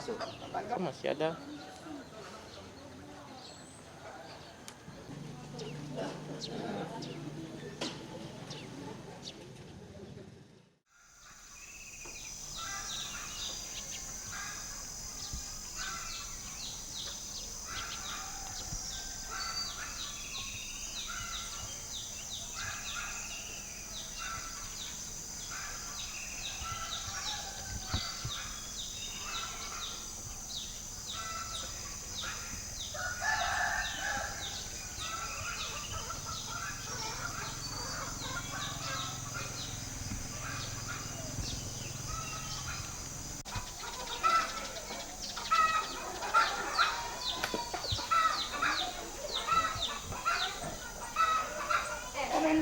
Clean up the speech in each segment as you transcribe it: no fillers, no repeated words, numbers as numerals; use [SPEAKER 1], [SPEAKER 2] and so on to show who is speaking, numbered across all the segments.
[SPEAKER 1] masuk.
[SPEAKER 2] Masih ada.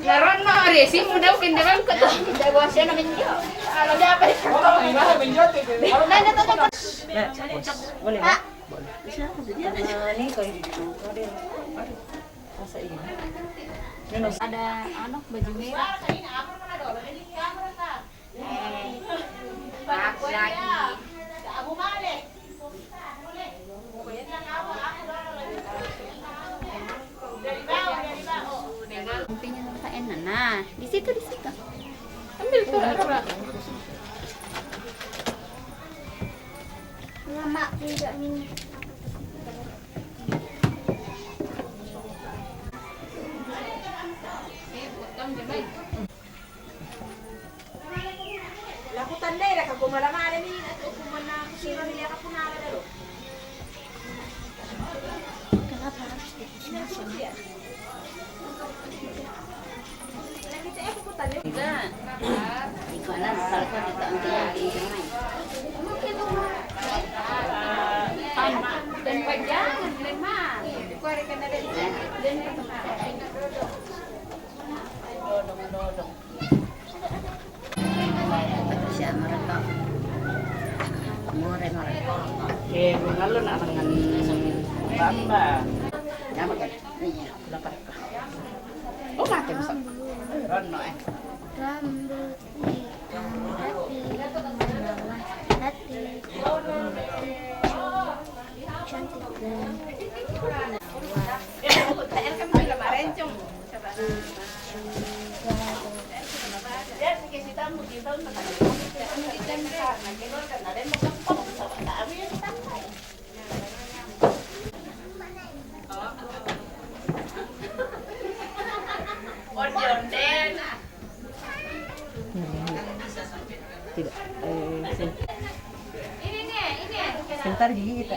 [SPEAKER 3] Laron mo resi mo daw kindaran ko to. Dawa siya na minyo. Ano dapat?
[SPEAKER 4] Boleh ba? Ini ko
[SPEAKER 3] Ada ano baju merah. Pak lagi. Sampingnya Pak Enan. Nah, di situ. Ambil tuh.
[SPEAKER 5] Lama tidak ini.
[SPEAKER 4] lakutan deh dah kau malam ada ni nak mana siro ni aku nak ada dulu.
[SPEAKER 5] Kenapa harus dipisah?
[SPEAKER 3] Ikanan salkon itu anti dan pajangan lemah. Kuarikan ada dan dodong. Siya mereka. More.
[SPEAKER 4] Ngalo na dengan bamba.
[SPEAKER 3] Dapat kan? Iya.
[SPEAKER 4] Dapat.
[SPEAKER 3] Oh, makan bisa.
[SPEAKER 4] Rono
[SPEAKER 5] Rambut hati cantik dan
[SPEAKER 4] tidak.
[SPEAKER 3] Ini.
[SPEAKER 4] Sebentar gigi kita.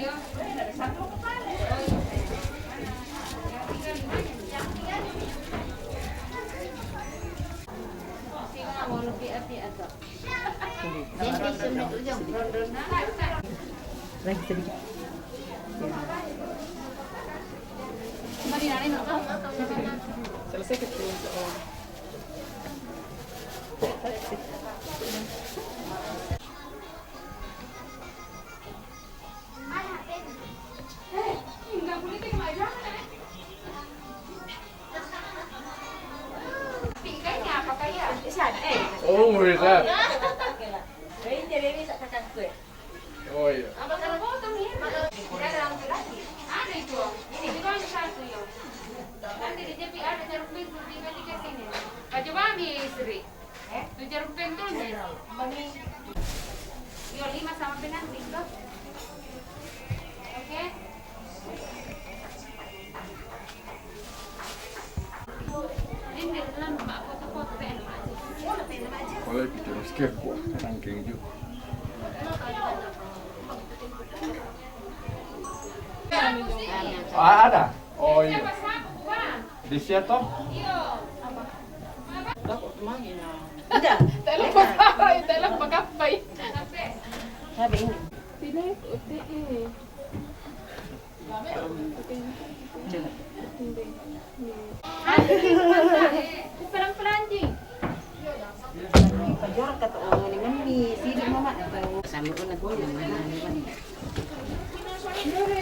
[SPEAKER 4] Lagi sedikit. Selesai kecil.
[SPEAKER 2] Oh, bisa.
[SPEAKER 4] Ini jadi bisa kakak kue.
[SPEAKER 2] Oh iya.
[SPEAKER 3] Apa kalau potong ya? Sekarang lagi. Ada itu. Ini juga ada satu ya. Nanti di tepi ada jarum pintu tinggal dikasih ini. Coba ambil istri. Itu jarum pintunya. Yo 5 sama penanti tuh. Oke. Ini dalam mak foto-foto enak aja.
[SPEAKER 2] Oleh bikin skip gua, ranking juga. Ada. Oh iya. Di situ toh?
[SPEAKER 4] Tidak.
[SPEAKER 3] Telepon pagkapay.
[SPEAKER 4] Sabi ini.
[SPEAKER 3] Tidak, ini. Perang pelanjing.
[SPEAKER 4] Pajorak kata orang ini kan di sini mama atau sama orang tua yang mana.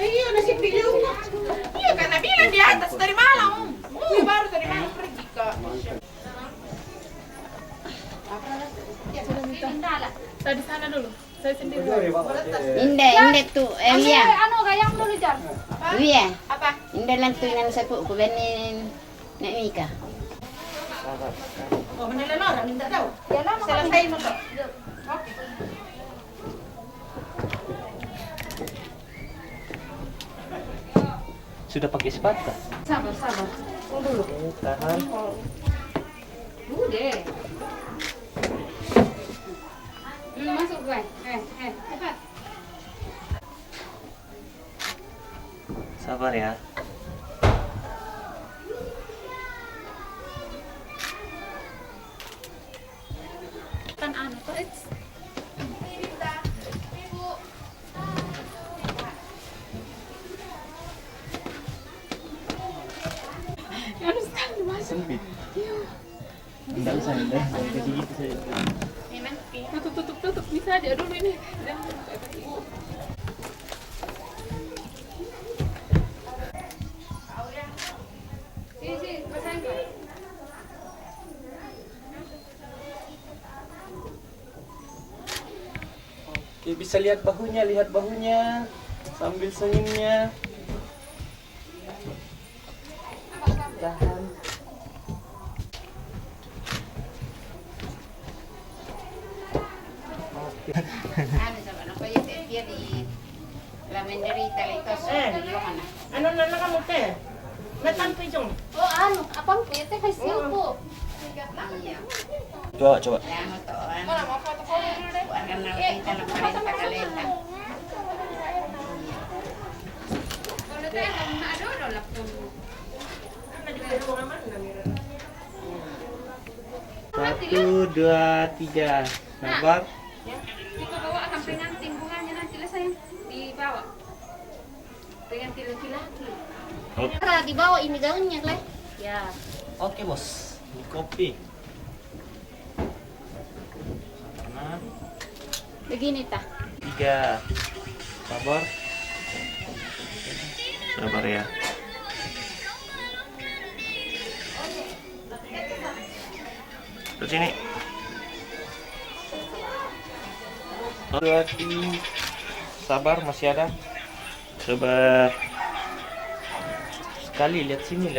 [SPEAKER 3] Iya, nasi video. Iya, karena bilang di atas dari malam. Baru dari malam pergi ke. Ya, sudah minta. Tadi sana dulu. Saya sendiri.
[SPEAKER 1] Inde tu, iya.
[SPEAKER 3] Anu gayang dulu Jar.
[SPEAKER 1] Iya.
[SPEAKER 3] Apa?
[SPEAKER 1] Inde lang tu yang saya puk benin nak Mika.
[SPEAKER 4] Oh, menilai orang minta tahu.
[SPEAKER 3] Ya lah,
[SPEAKER 4] Selesai mo to.
[SPEAKER 3] Oke.
[SPEAKER 6] Sudah pakai sepatu?
[SPEAKER 3] Sabar, sabar. Tunggu dulu.
[SPEAKER 6] Oke, tahan.
[SPEAKER 3] Dulu deh. Masuk gue. Cepat.
[SPEAKER 6] Sabar ya.
[SPEAKER 3] Kan anu tuh.
[SPEAKER 6] Sempit. Enggak usah, enggak. Kayak gitu saja.
[SPEAKER 3] Tutup bisa aja dulu ini. Sini, pesan gue.
[SPEAKER 6] Oke, bisa lihat bahunya sambil senyumnya. Tahan.
[SPEAKER 1] Ano sa ano ko yung dia di la menderita litos.
[SPEAKER 4] Ano na lang mo te? Natampi jong.
[SPEAKER 3] Oh, anu, apang pete kay silpo.
[SPEAKER 1] Iya.
[SPEAKER 6] Coba.
[SPEAKER 1] Ya mo to.
[SPEAKER 3] Mana mau foto-foto dulu deh.
[SPEAKER 1] Akan nakita na 40 kaleta.
[SPEAKER 3] Kalau teh kamu ada laptop.
[SPEAKER 6] Satu, dua, tiga. Sabar.
[SPEAKER 3] Kita bawa sampai nanti bunganya nanti lah sayang dibawa. Pengen laki-laki.
[SPEAKER 5] Dibawa ini gaunnya, Klek.
[SPEAKER 3] Ya.
[SPEAKER 6] Oke, bos. Ini kopi. Karena
[SPEAKER 3] Begini tah.
[SPEAKER 6] 3. Sabar. Sabar ya. Terus sini. Sabar, masih ada. Sabar. Sekali, lihat sini.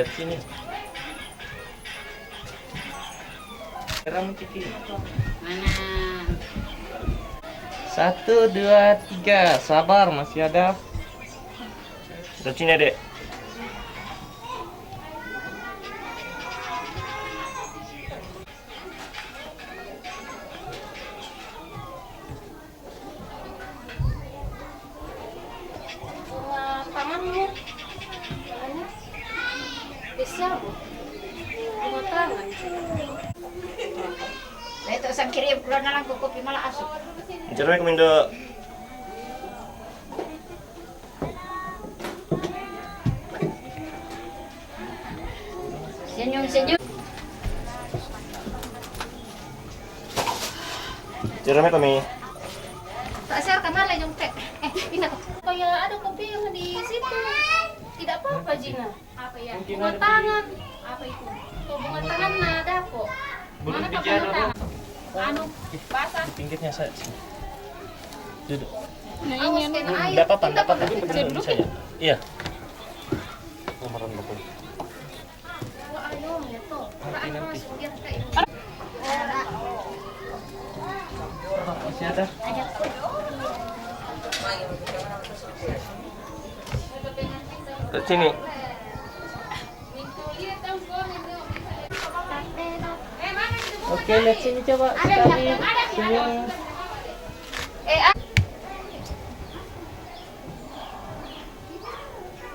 [SPEAKER 6] Sekarang kiki.
[SPEAKER 1] Mana?
[SPEAKER 6] 1, 2, 3. Sabar, masih ada. Lihat sini, Dek.
[SPEAKER 3] Tanganmu. Bisa, Bu. Dua tangan.
[SPEAKER 1] Lah itu sang kirim keluar na lang ko kopi malah asuk.
[SPEAKER 6] Jangan kemindo.
[SPEAKER 1] Senyum.
[SPEAKER 6] Jangan kami.
[SPEAKER 3] Tak share kamala yung teh. Pindah. Kayak ada kopi yang di situ. Tidak apa-apa, Jina. Apa ya? Bunga tangan. Apa itu? Tuh bunga tangan ada kok. Mana bunga tangan? Anu, basah.
[SPEAKER 6] Pinggirnya saya. Duduk.
[SPEAKER 3] Awas kena air.
[SPEAKER 6] Enggak apa-apa. Bisa ya? Iya. Lamaran bapak.
[SPEAKER 3] Wah, ayo, ya toh.
[SPEAKER 6] Nanti.
[SPEAKER 3] Masuk biar kayak ini.
[SPEAKER 6] Masih ada? Lihat sini. Oke, lihat sini coba sekali. Senyum.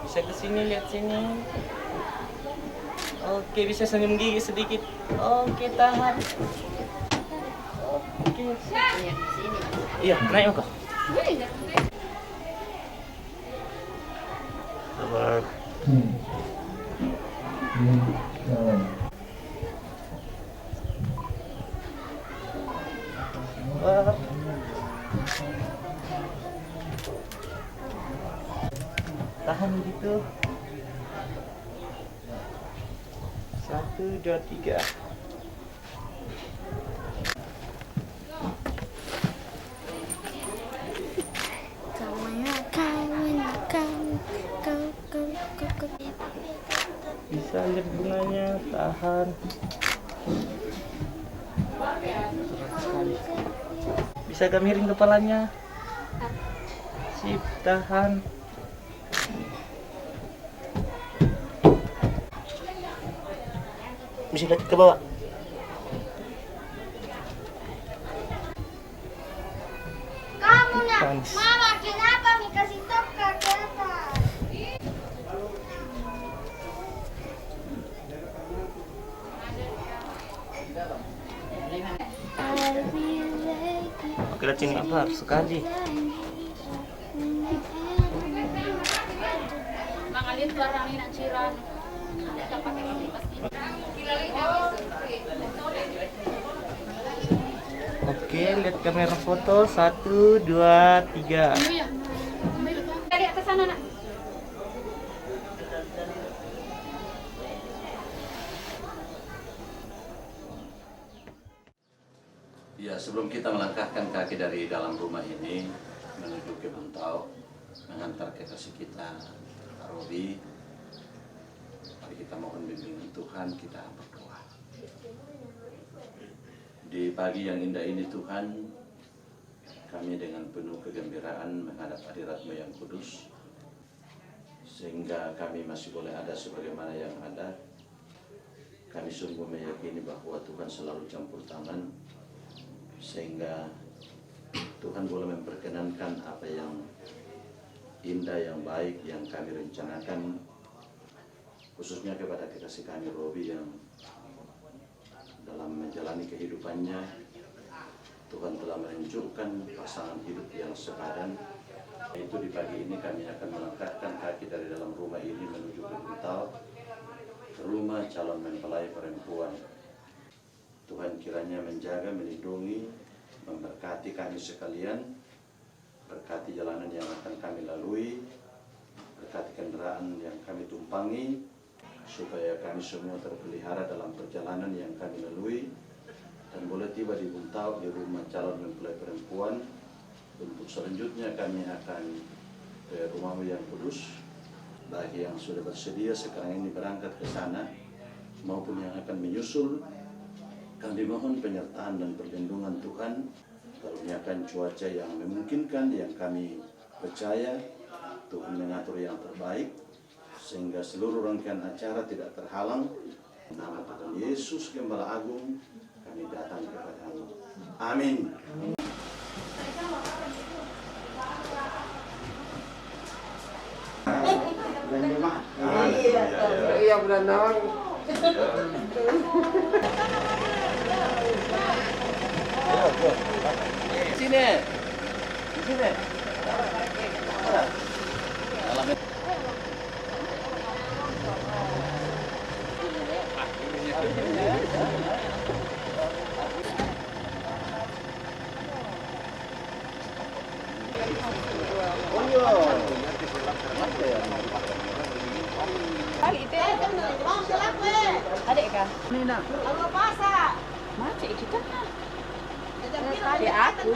[SPEAKER 6] Bisa ke sini, lihat sini. Oke, bisa senyum gigi sedikit. Oke, tahan. Oke. Iya, naik kok. Sabar. Wah. Tahan gitu. 1, 2, 3. tahan. Berat sekali. Bisa agak miring kepalanya. Sip, tahan. Bisa lihat ke bawah.
[SPEAKER 5] Kamu nak,
[SPEAKER 6] Panas.
[SPEAKER 5] mama kenapa mi kasih tokak ke atas?
[SPEAKER 6] Oke, lihat sini. Sabar sekali.
[SPEAKER 3] Mangalin barang ini nak ciran. Ada pakai lipas ini.
[SPEAKER 6] Oke, lihat kamera foto. 1, 2, 3.
[SPEAKER 3] Dari atas sana nak.
[SPEAKER 7] Ya, sebelum kita melangkahkan kaki dari dalam rumah ini menuju ke Buntau, mengantar kekasih kita, Pak Robi, mari kita mohon bimbingan Tuhan, kita berdoa. Di pagi yang indah ini Tuhan, kami dengan penuh kegembiraan menghadap hadirat-Mu yang kudus, sehingga kami masih boleh ada sebagaimana yang ada. Kami sungguh meyakini bahwa Tuhan selalu campur tangan, sehingga Tuhan boleh memperkenankan apa yang indah, yang baik, yang kami rencanakan, khususnya kepada kekasih kami Robi yang dalam menjalani kehidupannya, Tuhan telah menunjukkan pasangan hidup yang sepadan. Itu di pagi ini kami akan melangkahkan kaki dari dalam rumah ini menuju ke Buntau, ke rumah calon mempelai perempuan. Tuhan kiranya menjaga, melindungi, memberkati kami sekalian, berkati jalanan yang akan kami lalui, berkati kendaraan yang kami tumpangi, supaya kami semua terpelihara dalam perjalanan yang kami lalui, dan boleh tiba di Buntau, di rumah calon mempelai perempuan. Untuk selanjutnya kami akan ke rumah-Mu yang kudus. Bagi yang sudah bersedia sekarang ini berangkat ke sana, maupun yang akan menyusul, kami mohon penyertaan dan perlindungan Tuhan, karuniakan cuaca yang memungkinkan, yang kami percaya Tuhan mengatur yang terbaik, sehingga seluruh rangkaian acara tidak terhalang. Nama Tuhan Yesus Gembala Agung, kami datang kepada-Mu. Amin.
[SPEAKER 2] Iya benar nawang.
[SPEAKER 7] Sini. Sini.
[SPEAKER 4] Adik kah? Nina. Kalau masak. Macam kita. Tadi aku.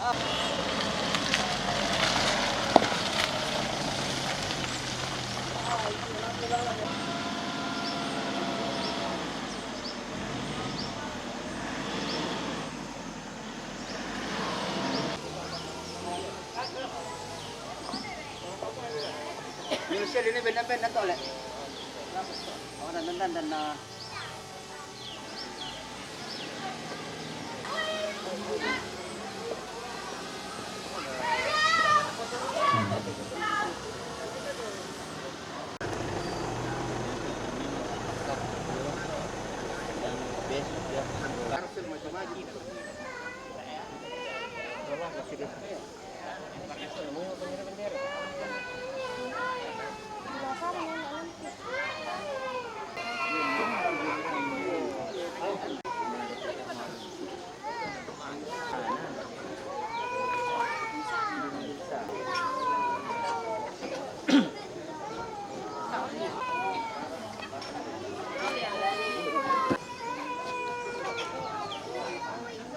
[SPEAKER 4] Minusir ini benda-benda tu oleh. Orang dan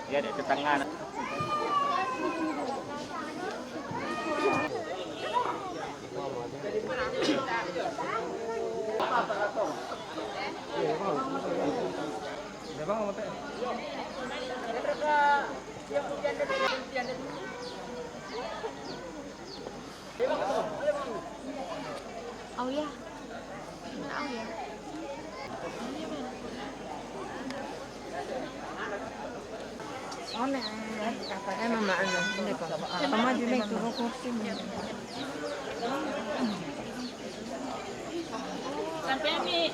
[SPEAKER 6] Dia ada ke tangan.
[SPEAKER 5] Oh ya. Mana oh ya? Mama ano, hindi ko. Tama din may turo kursi mo.
[SPEAKER 4] Sampai mi.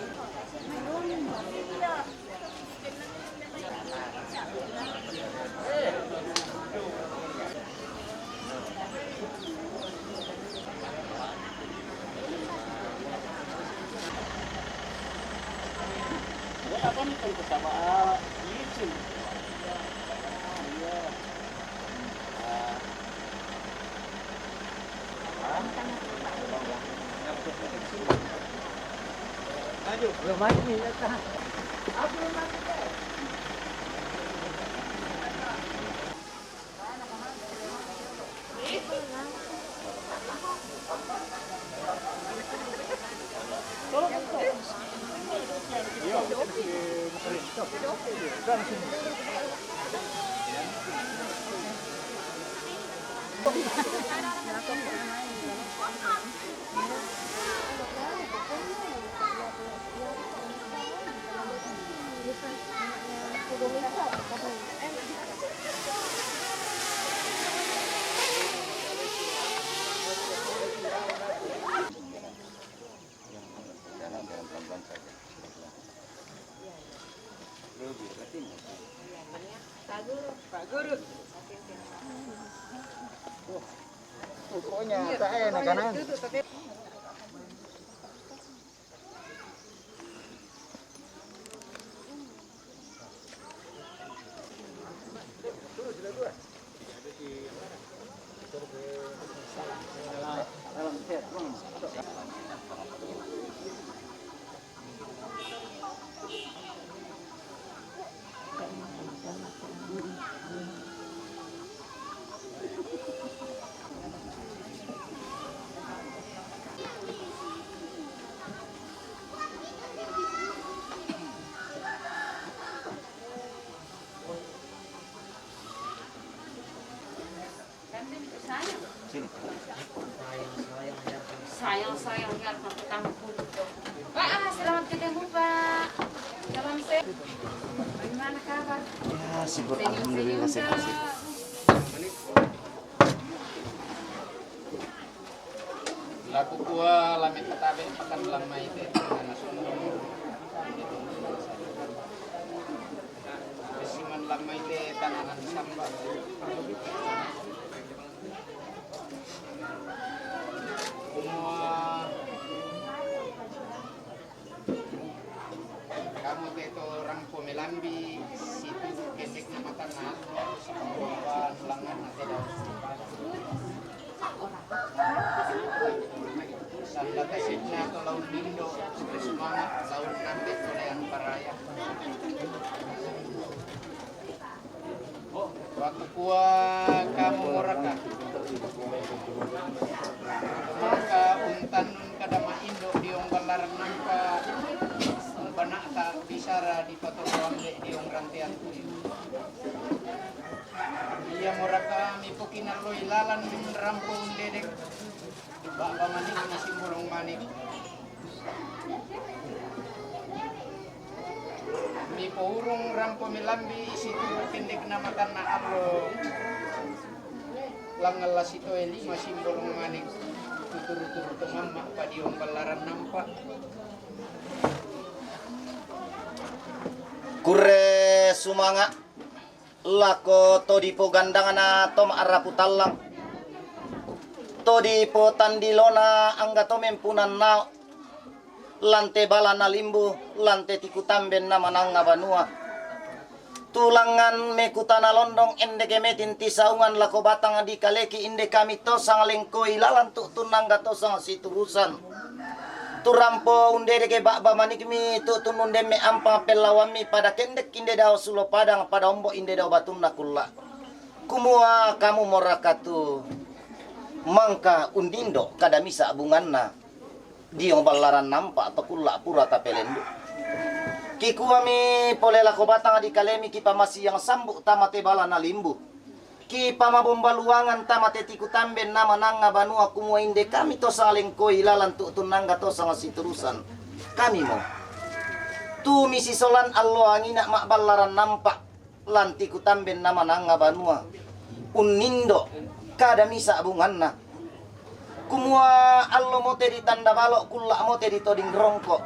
[SPEAKER 4] Apa nih kalau bersama licin? Lumayan ni ta. Pak Guru. Pokoknya tak enak kanan.
[SPEAKER 1] Sayang ya pertama Pak, selamat ketemu Pak. Salam sehat. Bagaimana kabar?
[SPEAKER 6] Ya, syukur alhamdulillah sehat.
[SPEAKER 8] Laku kuah lamit katabe pakan lama itu Siman lama itu tanaman sambal. Kamu itu orang Pomelambi, situ kendeknya makan nalo, sipawan, langan atau daun Sanda kasihnya atau laun lindo, semangat laun nanti oleh yang paraya. Waktu kuah moraka. Maka untan kada maindo diong balaran nampa banata bisara di patorawamde diong rantian tuyo. Iya moraka mi pukinarlo ilalan rampo dedek. Baka manik ni simbolong manik. Mi paurong rampo milambi situ pendek na matan na alo. Langalas ito lima simbolong manik. Tuturu-turu tumama pa diong balaran nampak.
[SPEAKER 9] Kure sumanga lako todipo gandangan na tom araputalang todipo tandilona angga to mempunan na lante bala na limbu lante tikutamben na mananga banua tulangan mekutana londong ende kemetin tisaungan lako batang di kaleki inde kami to sang lengko ilalan tu tunangga to sang siturusan turampo unde ke bakba manikmi tu tununde me ampa pelawami pada kendek inde daw sulo padang pada ombo inde daw batunna kulla kumua kamu morakatu mangka undindo kada misa bunganna diong balaran nampak atau kulla pura tapelendu kikuami polela ko batang di kalemi kipa masih yang sambuk tamate bala na limbu ki pamabomba luangan tamate tiku tamben nama nanga banua kumua inde kami to saling ko ilalan tu tunangga to sang siturusan kami mo tu misi solan allo angina mak balaran nampak lanti ku tamben nama nanga banua unindo kada misa bunganna kumua allo mote di tanda balok kulla mote di toding rongko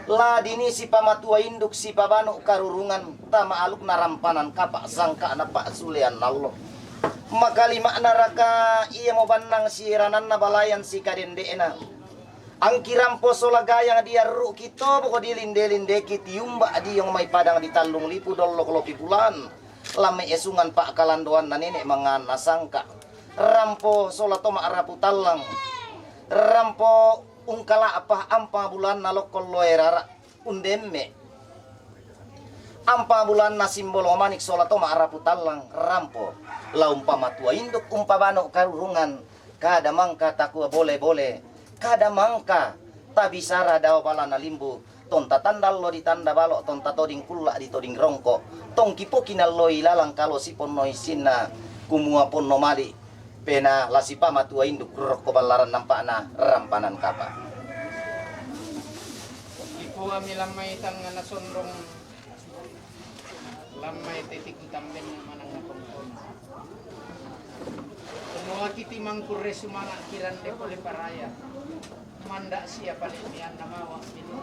[SPEAKER 9] la dini si pamatua induk si pabanu karurungan tama aluk narampanan kapak sangka na pak sulean allo makali makna raka iya mo banang si ranan na balayan si kadendena angkiram posola gayang dia ru kito poko dilinde-linde kitiumba di yang may padang di talung lipu dolok lopi bulan lame esungan pak kalandoan na nenek mangan nasangka rampo sola toma arapu talang rampo ungkala apa ampa bulan nalokol loerara undemme ampa bulan na simbolo manik sola toma arapu talang rampo la umpama tua induk umpamano karurungan kada mangka takua boleh-boleh kada mangka tabisara daw bala na limbu tonta tandal lo di tanda balok tonta toding kulla di toding rongko tong kipokinal lo ilalang kalau sipon noisina kumua pon nomali pena lasipa matua induk rokko balaran nampakna rampanan kapa
[SPEAKER 8] Iku ami lamay tang na sondrong lamay titik tamben na manang napongkon. Semua kiti mangkure sumana kirande pole paraya. Manda siya palimian na mawa minu.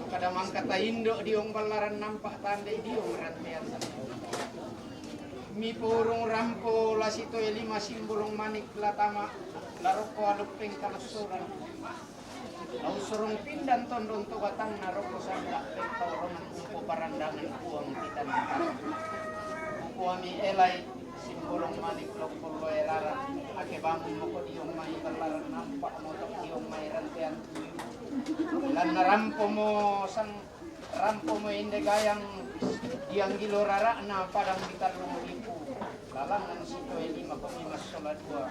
[SPEAKER 8] Kada mangkata indo diong balaran nampak tande diong rantean sa. Mi purong rampo lasito lima simbolong manik latama laroko alupeng kalasuran. Au surung pindan tondon to batang naroko sanda pektorong upo parandangan uang kita nampak. Uami elai simbolong manik lokolo erara ake bangun moko diong mai balaran nampak motok diong mai rantean. Lan rampo mo sang rampo mo inde gayang diang gilo rara na padang bitarung lipu lalangan sito lima pemimas sola dua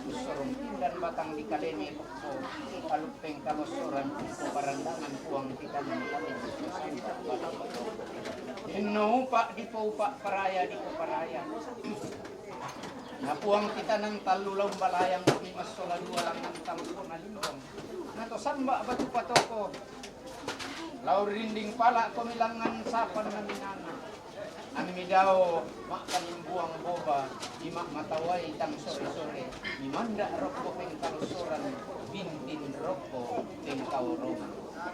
[SPEAKER 8] usurung dan batang di kaleni pokso alupeng kalosoran upo parandangan puang kita mengalami inno pak di paupak paraya di paraya na puang kita nang talulaw balayang pemimas sola dua langan talupon alimbong nato samba batu patoko lau rinding pala komilangan sapan na minana ami daw makanin buang boba di mak mataway tang sore-sore di manda rokko peng kalusuran bintin rokko peng kaurongan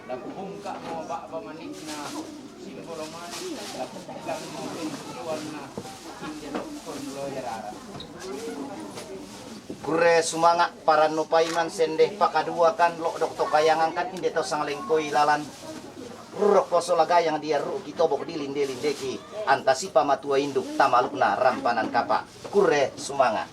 [SPEAKER 8] lapu bungka mo bakba manik na simbolo manik lapu bilang mo peng tujuan na hindi rokkon loherara
[SPEAKER 9] kure sumanga para nupaiman sendeh pakadua kan lo dokto kayangan kan inde to sang lengkoi lalan rurok posola gayang dia ru kitobok dilinde-lindeki antasi pamatua induk tamalukna rampanan kapa kure sumanga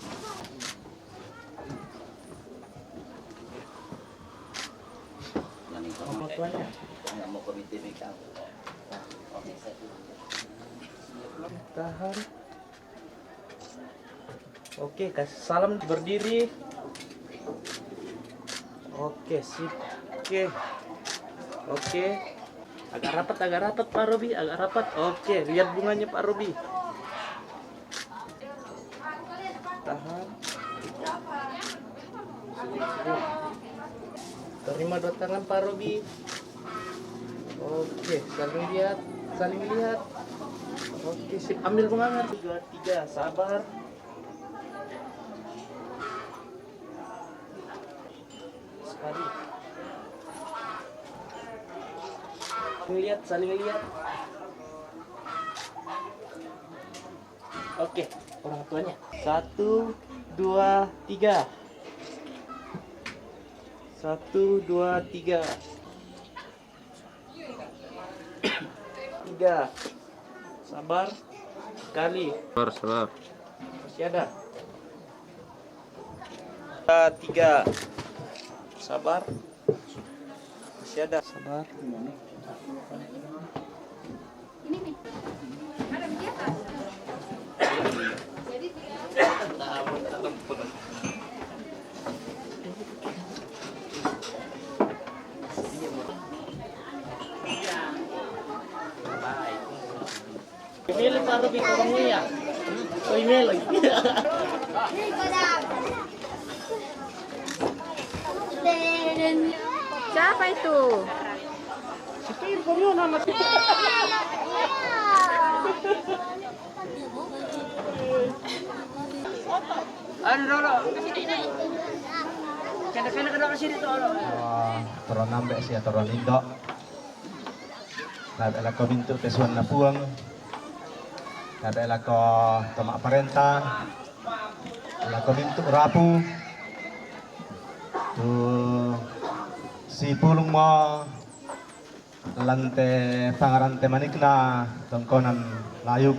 [SPEAKER 6] Oke, kasih salam berdiri. Oke, sip. Oke. Agak rapat Pak Robi, agak rapat. Oke, lihat bunganya Pak Robi. Tahan. Terima dua tangan Pak Robi. Oke, saling lihat. Oke, sip. Ambil bunganya. 2, 3, sabar. Sekali. Saling lihat. Oke, orang tuanya. 1, 2, 3. 1, 2, 3. 3. Sabar. Sekali.
[SPEAKER 2] Sabar.
[SPEAKER 6] Masih ada. 3. Sabar. Masih ada. Sabar.
[SPEAKER 3] Ini nih. Ada di atas. Jadi
[SPEAKER 6] Email Pak Robi ke orangnya ya. Oh, email lagi.
[SPEAKER 5] Siapa itu?
[SPEAKER 6] Itu infonya nama kita.
[SPEAKER 10] Toron nambek siya toron indo. Nabela ko bintu pesuan na puang. Nabela ko tomak parenta. Nabela ko bintu rapu. Tu si pulung mo lante pangarante manikna tongkonan layuk.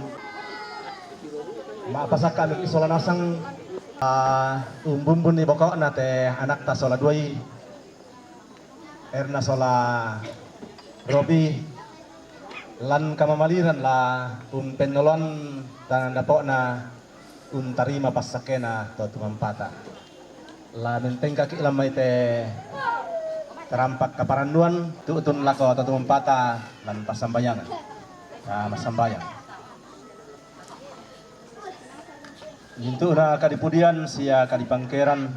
[SPEAKER 10] Maapasakan isola nasang umbumbun ni bokok na te anak ta sola duai erna sola Robi lan kamamaliran la penolon dan dapok na tarima pasakena to tumampata la menteng kaki lamai te terampak kaparanduan tuutun lako to tumampata lan pasambayangan masambayang. Itu na kadipudian sia kadipangkeran.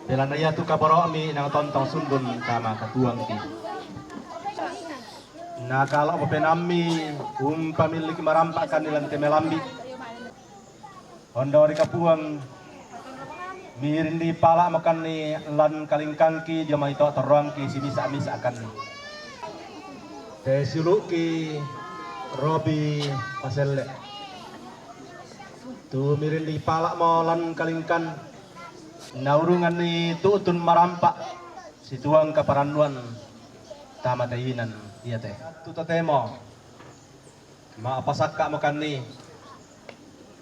[SPEAKER 10] Belanaya tu kabaro ami nang tontong sundun kama katuang ti. Na kalau pepenami pamilik marampakan nilan temelambi. Hondo di kapuang mirin di pala makan ni lan kalingkangki jama itu terongki si bisa akan. Te suluki Robi paselle. Tu mirin di palak molan kalingkan naurungan ni tuutun marampak situang kaparanduan tamatainan iya teh tu temo ma pasakka makan ni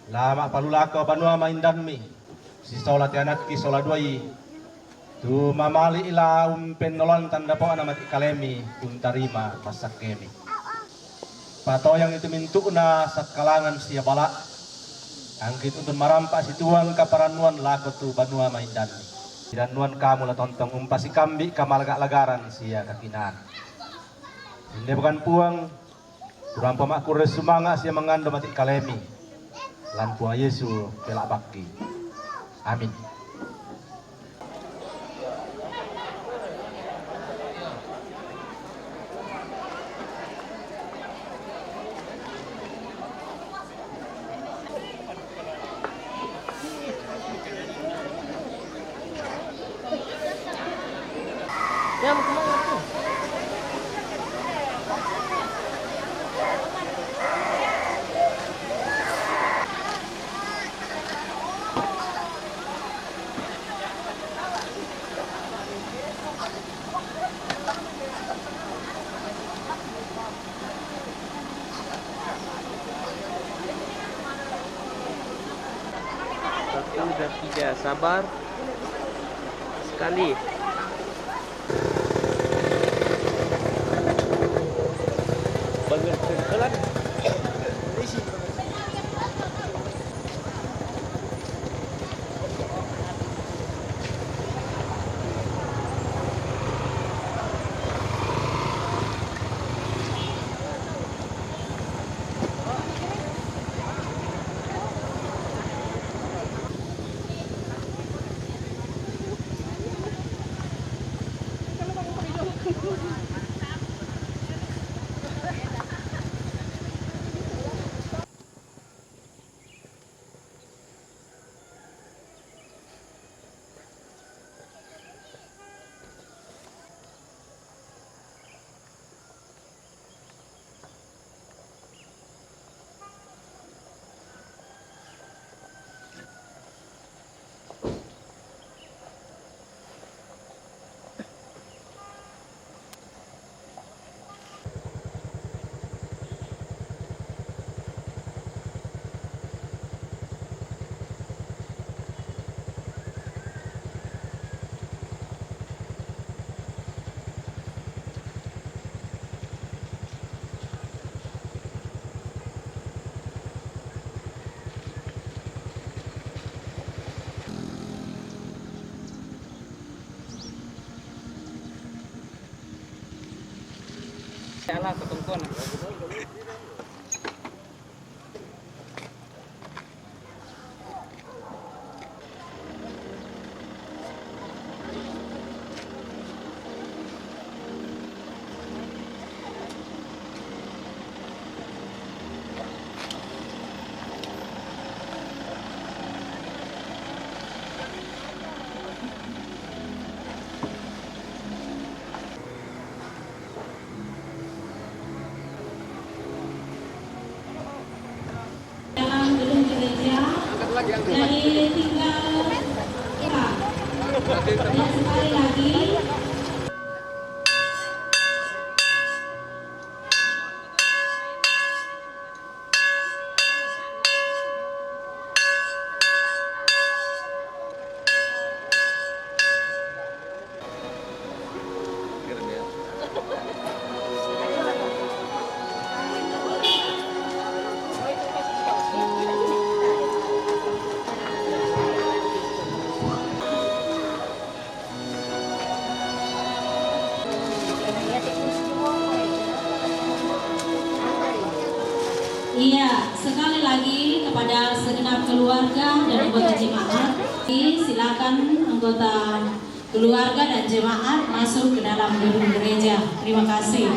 [SPEAKER 10] lama palulako banua maindan mi si solat anak ki solat duai tu mamali ila penolon tanda po anak kalemi tarima pasak kemi patoyang itu mintu na sakalangan sia balak angkit untuk merampas situang kaparanuan laku tu banua maindan. Danuan kamu lah tontong umpasi kambi kamal gak lagaran sia kakinan. Ini bukan puang. Kurang pemakku resumanga sia mengandung mati kalemi. Lan puang Yesu pelak bakti. Amin.
[SPEAKER 6] Ya, mau kemana tuh? Satu dan 3, sabar. Sekali. Bagian kelan.
[SPEAKER 11] Dari tinggal sekali lagi. Iya, sekali lagi kepada segenap keluarga dan anggota jemaat, silakan anggota keluarga dan jemaat masuk ke dalam gedung gereja. Terima kasih.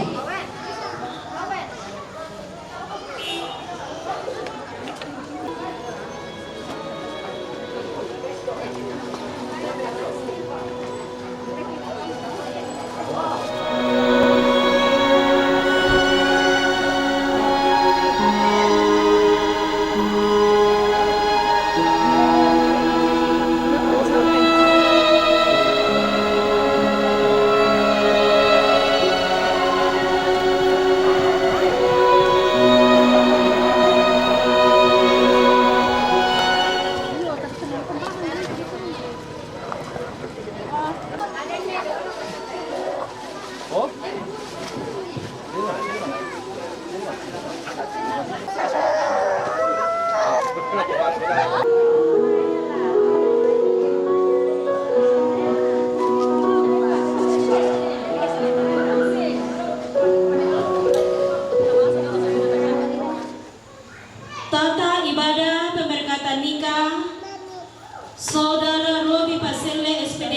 [SPEAKER 11] Tata ibadah pemberkatan nikah Saudara Robi Paselle SPD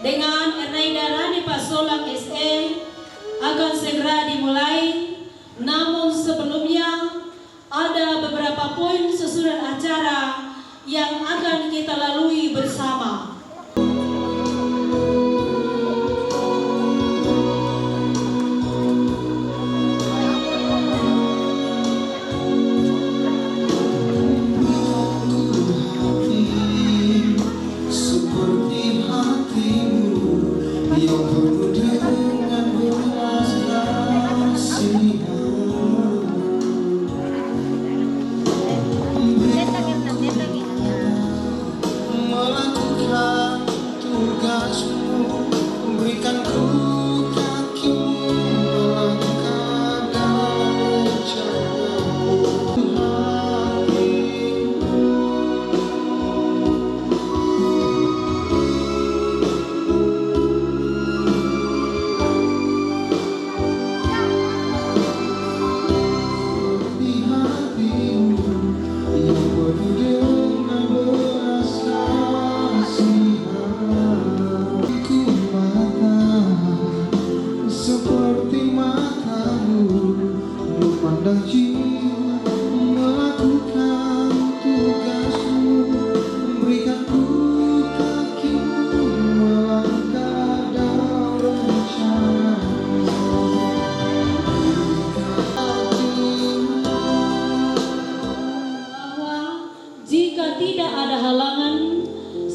[SPEAKER 11] dengan Ernaida Rani Pasolang SE akan segera dimulai. Namun sebelumnya ada beberapa poin susunan acara yang akan kita lalui bersama.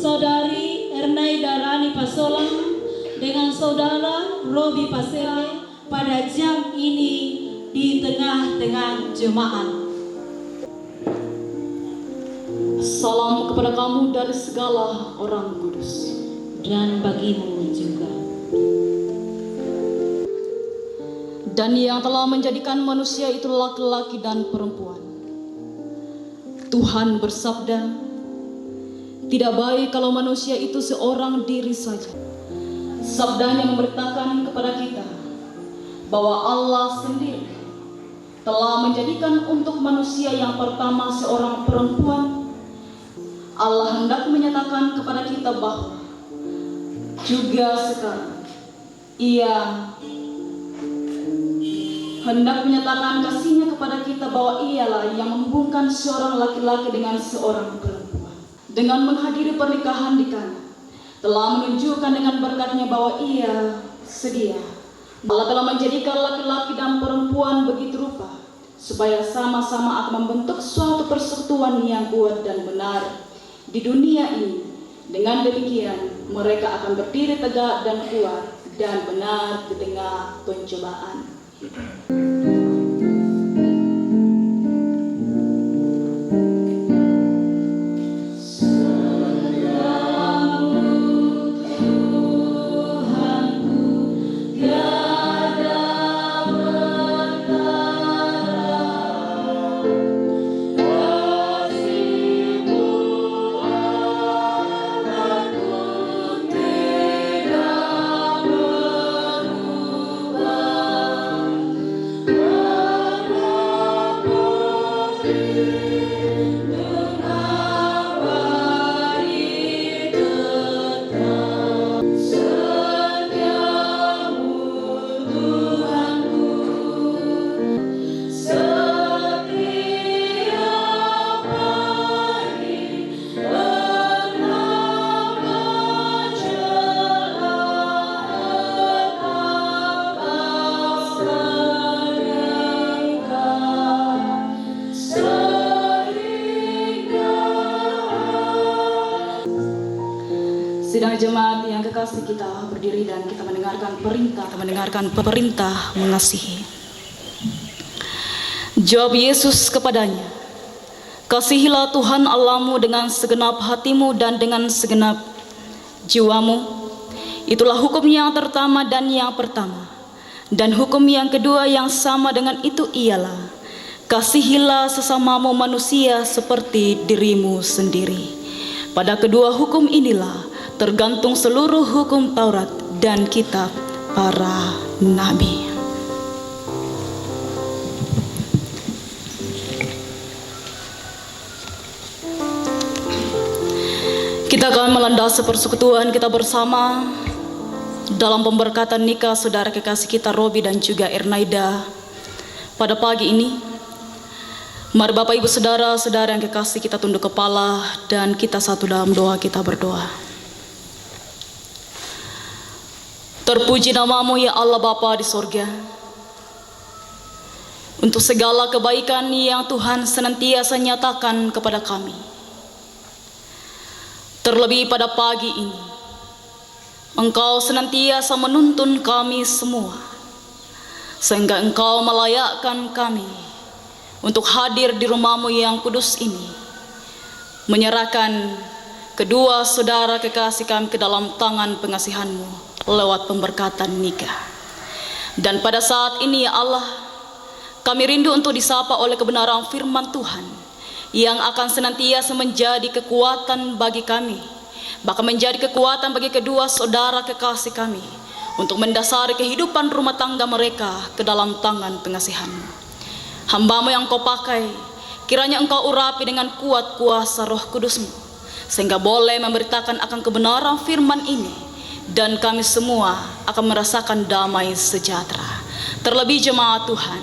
[SPEAKER 11] Saudari Ernaida Rani Pasolang dengan Saudara Robi Paselle pada jam ini di tengah-tengah jemaat. Salam kepada kamu dari segala orang kudus dan bagimu juga. Dan yang telah menjadikan manusia itu laki-laki dan perempuan. Tuhan bersabda, tidak baik kalau manusia itu seorang diri saja. Sabdanya memberitakan kepada kita bahwa Allah sendiri telah menjadikan untuk manusia yang pertama seorang perempuan. Allah hendak menyatakan kepada kita bahwa juga sekarang Ia hendak menyatakan kasih-Nya kepada kita bahwa Ialah yang menghubungkan seorang laki-laki dengan seorang perempuan. Dengan menghadiri pernikahan di Kana, telah menunjukkan dengan berkat-Nya bahwa Ia sedia. Allah telah menjadikan laki-laki dan perempuan begitu rupa supaya sama-sama akan membentuk suatu persekutuan yang kuat dan benar di dunia ini. Dengan demikian mereka akan berdiri tegak dan kuat dan benar di tengah pencobaan. Sidang jemaat yang kekasih, kita berdiri dan kita mendengarkan perintah mengasihi. Jawab Yesus kepadanya, kasihilah Tuhan Allahmu dengan segenap hatimu dan dengan segenap jiwamu. Itulah hukum yang pertama dan yang pertama. Dan hukum yang kedua yang sama dengan itu ialah, kasihilah sesamamu manusia seperti dirimu sendiri. Pada kedua hukum inilah tergantung seluruh hukum Taurat dan kitab para nabi. Kita akan melandasi persekutuan kita bersama dalam pemberkatan nikah saudara kekasih kita Robi dan juga Ernaida pada pagi ini. Mari Bapak Ibu saudara-saudara yang kekasih, kita tunduk kepala dan kita satu dalam doa, kita berdoa. Terpuji namamu ya Allah Bapa di sorga, untuk segala kebaikan yang Tuhan senantiasa nyatakan kepada kami. Terlebih pada pagi ini, Engkau senantiasa menuntun kami semua, sehingga Engkau melayakkan kami untuk hadir di rumah-Mu yang kudus ini, menyerahkan kedua saudara kekasih kami ke dalam tangan pengasihan-Mu lewat pemberkatan nikah. Dan pada saat ini ya Allah, kami rindu untuk disapa oleh kebenaran firman Tuhan yang akan senantiasa menjadi kekuatan bagi kami, bahkan menjadi kekuatan bagi kedua saudara kekasih kami untuk mendasari kehidupan rumah tangga mereka ke dalam tangan pengasihan-Mu. Hamba-Mu yang Kau pakai, kiranya Engkau urapi dengan kuat kuasa Roh Kudus-Mu, sehingga boleh memberitakan akan kebenaran firman ini, dan kami semua akan merasakan damai sejahtera. Terlebih jemaat Tuhan,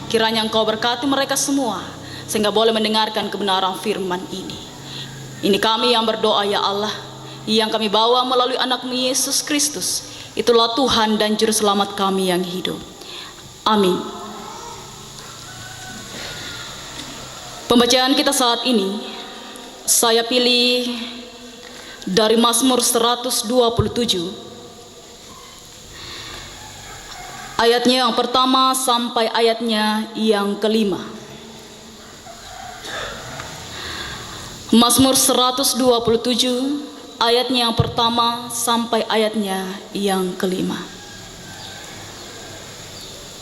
[SPEAKER 11] kiranya Engkau berkati mereka semua, sehingga boleh mendengarkan kebenaran firman ini. Ini kami yang berdoa ya Allah, yang kami bawa melalui anak-Mu Yesus Kristus. Itulah Tuhan dan Juru Selamat kami yang hidup. Amin. Pembacaan kita saat ini, saya pilih dari Mazmur 127, ayatnya yang pertama sampai ayatnya yang kelima. Mazmur 127, ayatnya yang pertama sampai ayatnya yang kelima.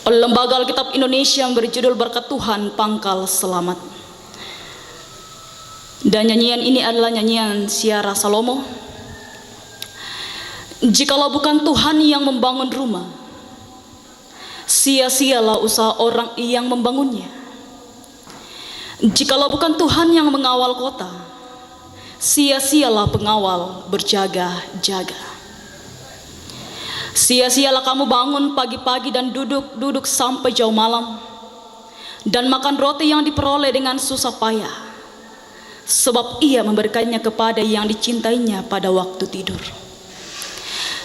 [SPEAKER 11] Oleh Lembaga Alkitab Indonesia yang berjudul Berkat Tuhan Pangkal Selamat. Dan nyanyian ini adalah nyanyian Siara Salomo. Jikalau bukan Tuhan yang membangun rumah, sia-sialah usaha orang yang membangunnya. Jikalau bukan Tuhan yang mengawal kota, sia-sialah pengawal berjaga-jaga. Sia-sialah kamu bangun pagi-pagi dan duduk sampai jauh malam, dan makan roti yang diperoleh dengan susah payah, sebab ia memberikannya kepada yang dicintainya pada waktu tidur.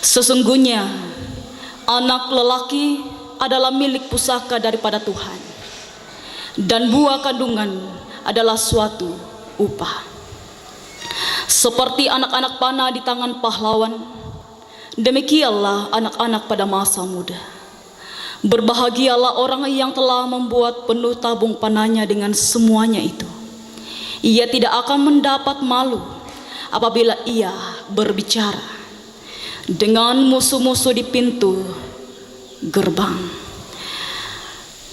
[SPEAKER 11] Sesungguhnya anak lelaki adalah milik pusaka daripada Tuhan, dan buah kandungan adalah suatu upah. Seperti anak-anak panah di tangan pahlawan, demikianlah anak-anak pada masa muda. Berbahagialah orang yang telah membuat penuh tabung panahnya dengan semuanya itu. Ia tidak akan mendapat malu apabila ia berbicara dengan musuh-musuh di pintu gerbang.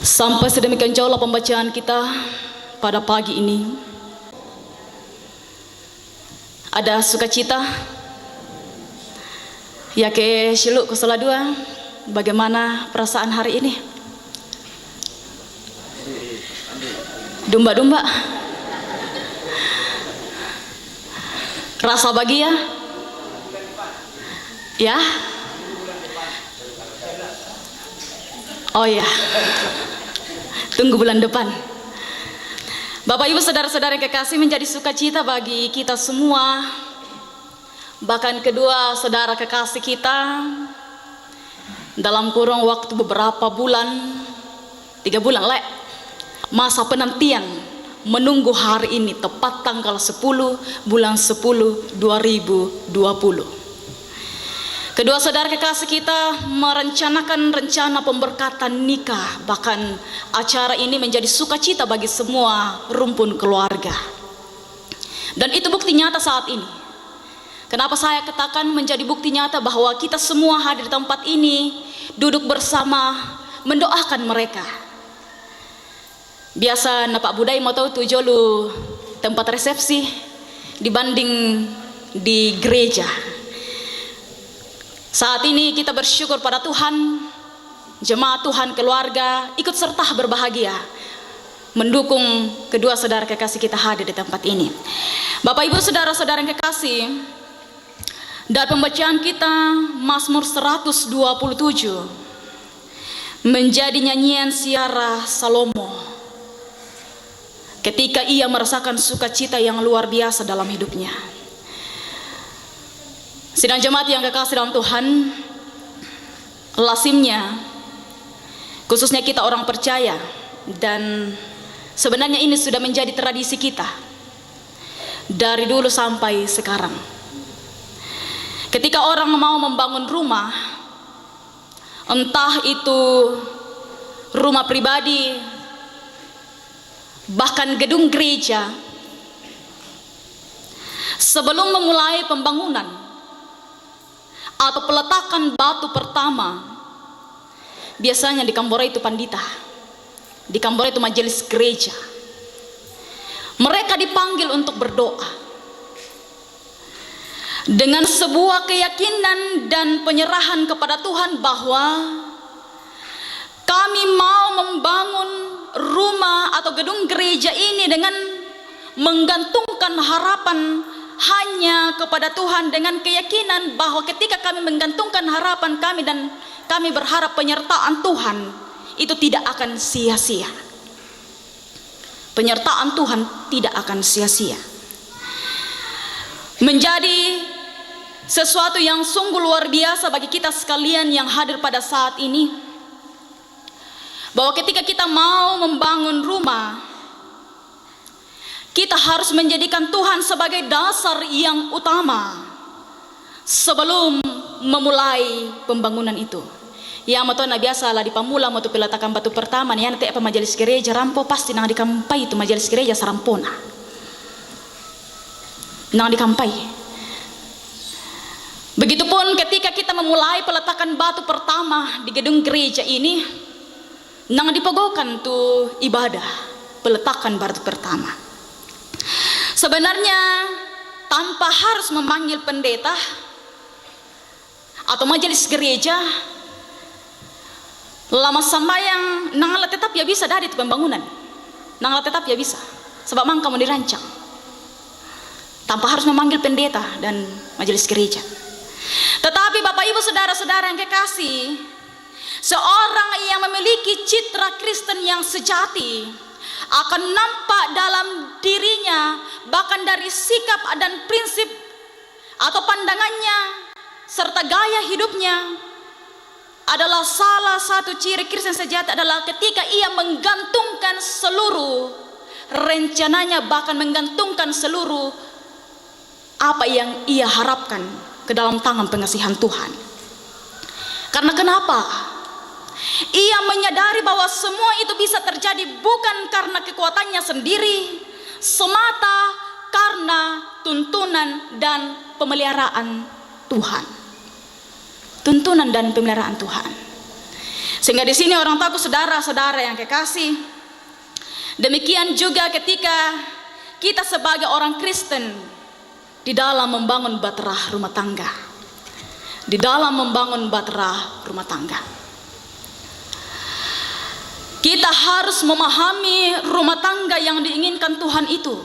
[SPEAKER 11] Sampai sedemikian jauhlah pembacaan kita pada pagi ini. Ada sukacita ya ke Shiluk ke Saladua. Bagaimana perasaan hari ini? Domba-domba, rasa bahagia ya? Oh ya, tunggu bulan depan. Bapak Ibu saudara-saudara yang kekasih, menjadi sukacita bagi kita semua, bahkan kedua saudara kekasih kita, dalam kurun waktu beberapa bulan, 3 bulan masa penantian menunggu hari ini, tepat tanggal 10 bulan 10 2020. Kedua saudara kekasih kita merencanakan rencana pemberkatan nikah. Bahkan acara ini menjadi sukacita bagi semua rumpun keluarga. Dan itu bukti nyata saat ini. Kenapa saya katakan menjadi bukti nyata bahwa kita semua hadir di tempat ini, duduk bersama, mendoakan mereka. Biasa Pak Budai mau tahu tujuh lu tempat resepsi dibanding di gereja. Saat ini kita bersyukur pada Tuhan, jemaat Tuhan, keluarga ikut serta berbahagia mendukung kedua saudara kekasih kita hadir di tempat ini. Bapak Ibu saudara-saudara yang kekasih, dari pembacaan kita Mazmur 127 menjadi nyanyian Siara Salomo ketika ia merasakan sukacita yang luar biasa dalam hidupnya. Sidang jemaat yang kekasih dalam Tuhan, lazimnya khususnya kita orang percaya, dan sebenarnya ini sudah menjadi tradisi kita dari dulu sampai sekarang. Ketika orang mau membangun rumah, entah itu rumah pribadi, bahkan gedung gereja, sebelum memulai pembangunan atau peletakan batu pertama, biasanya di Kambora itu pandita, di Kambora itu majelis gereja. Mereka dipanggil untuk berdoa dengan sebuah keyakinan dan penyerahan kepada Tuhan bahwa kami mau membangun rumah atau gedung gereja ini dengan menggantungkan harapan hanya kepada Tuhan, dengan keyakinan bahwa ketika kami menggantungkan harapan kami dan kami berharap penyertaan Tuhan, itu tidak akan sia-sia. Penyertaan Tuhan tidak akan sia-sia. Menjadi sesuatu yang sungguh luar biasa bagi kita sekalian yang hadir pada saat ini, bahwa ketika kita mau membangun rumah, kita harus menjadikan Tuhan sebagai dasar yang utama sebelum memulai pembangunan itu. Ya matona biasa lah di pamula mau peletakan batu pertama nih, nanti apa majelis gereja rampo pasti nang dikampai itu majelis gereja sarampona. Nang dikampai. Begitupun ketika kita memulai peletakan batu pertama di gedung gereja ini, nang dipogokan tuh ibadah peletakan batu pertama. Sebenarnya tanpa harus memanggil pendeta atau majelis gereja, Lama sambayang nangala tetap ya bisa dari itu pembangunan. Nangala tetap ya bisa. Sebab mang kamu dirancang. Tanpa harus memanggil pendeta dan majelis gereja. Tetapi Bapak Ibu saudara-saudara yang kekasih, seorang yang memiliki citra Kristen yang sejati akan nampak dalam dirinya, bahkan dari sikap dan prinsip atau pandangannya serta gaya hidupnya, adalah salah satu ciri Kristen sejati adalah ketika ia menggantungkan seluruh rencananya, bahkan menggantungkan seluruh apa yang ia harapkan ke dalam tangan pengasihan Tuhan. Karena kenapa? Ia menyadari bahwa semua itu bisa terjadi bukan karena kekuatannya sendiri, semata karena tuntunan dan pemeliharaan Tuhan. Tuntunan dan pemeliharaan Tuhan. Sehingga di sini orang takut saudara-saudara yang kekasih, demikian juga ketika kita sebagai orang Kristen di dalam membangun bahtera rumah tangga. Di dalam membangun bahtera rumah tangga, kita harus memahami rumah tangga yang diinginkan Tuhan itu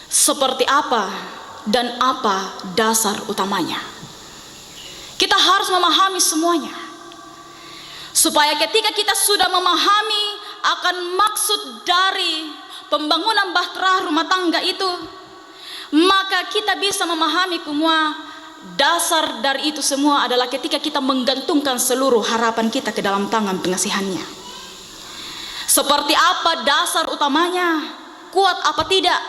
[SPEAKER 11] seperti apa dan apa dasar utamanya. Kita harus memahami semuanya, supaya ketika kita sudah memahami akan maksud dari pembangunan bahtera rumah tangga itu, maka kita bisa memahami semua dasar dari itu semua adalah ketika kita menggantungkan seluruh harapan kita ke dalam tangan pengasihannya. Seperti apa dasar utamanya, kuat apa tidak?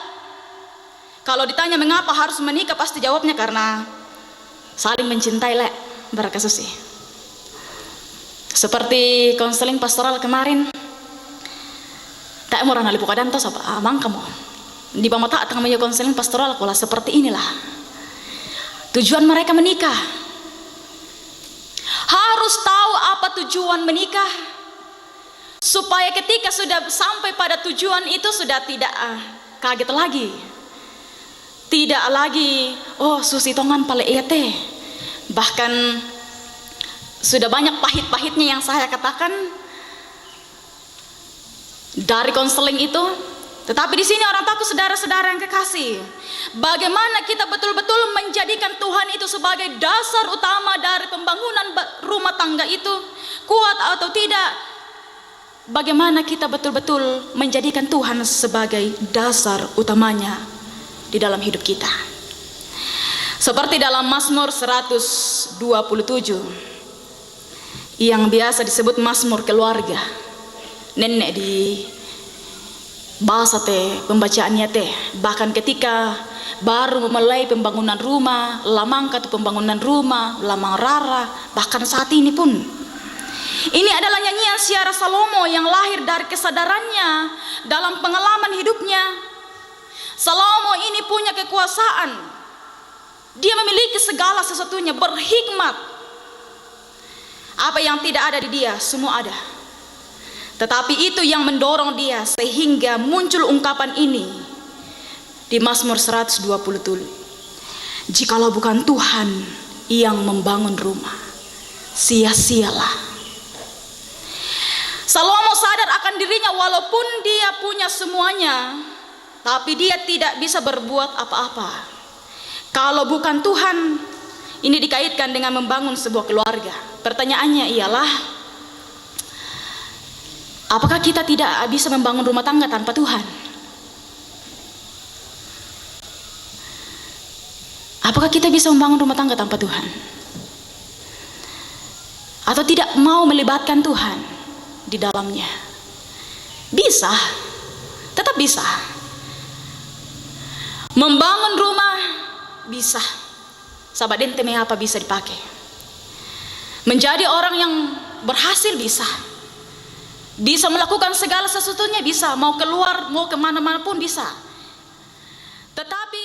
[SPEAKER 11] Kalau ditanya mengapa harus menikah, pasti jawabnya karena saling mencintai lek berkasih. Seperti konseling pastoral kemarin, tak mau ranali pukadan tos apa amang kamu di pamata tengah meja konseling pastoral pola seperti inilah tujuan mereka menikah. Harus tahu apa tujuan menikah, supaya ketika sudah sampai pada tujuan itu sudah tidak kaget lagi, tidak lagi oh susi tongan pale ete. Bahkan sudah banyak pahit-pahitnya yang saya katakan dari konseling itu. Tetapi di sini orang takut saudara-saudara yang kekasih, bagaimana kita betul-betul menjadikan Tuhan itu sebagai dasar utama dari pembangunan rumah tangga itu, kuat atau tidak? Bagaimana kita betul-betul menjadikan Tuhan sebagai dasar utamanya di dalam hidup kita? Seperti dalam Mazmur 127 yang biasa disebut Mazmur keluarga, nenek di bahasa teh pembacaannya teh, bahkan ketika baru memulai pembangunan rumah, lamang katu pembangunan rumah, lamang rara, bahkan saat ini pun ini adalah nyanyian Siara Salomo yang lahir dari kesadarannya dalam pengalaman hidupnya. Salomo ini punya kekuasaan, dia memiliki segala sesuatunya, berhikmat. Apa yang tidak ada di dia semua ada. Tetapi itu yang mendorong dia sehingga muncul ungkapan ini di Mazmur 127. Jikalau bukan Tuhan yang membangun rumah, sia-sialah. Salomo sadar akan dirinya walaupun dia punya semuanya, tapi dia tidak bisa berbuat apa-apa. Kalau bukan Tuhan, ini dikaitkan dengan membangun sebuah keluarga. Pertanyaannya ialah, apakah kita tidak bisa membangun rumah tangga tanpa Tuhan? Apakah kita bisa membangun rumah tangga tanpa Tuhan? Atau tidak mau melibatkan Tuhan di dalamnya? Bisa, tetap bisa. Membangun rumah bisa. Sahabat dente apa bisa dipakai. Menjadi orang yang berhasil bisa. Bisa melakukan segala sesuatunya bisa, mau keluar, mau kemana-mana pun bisa. Tetapi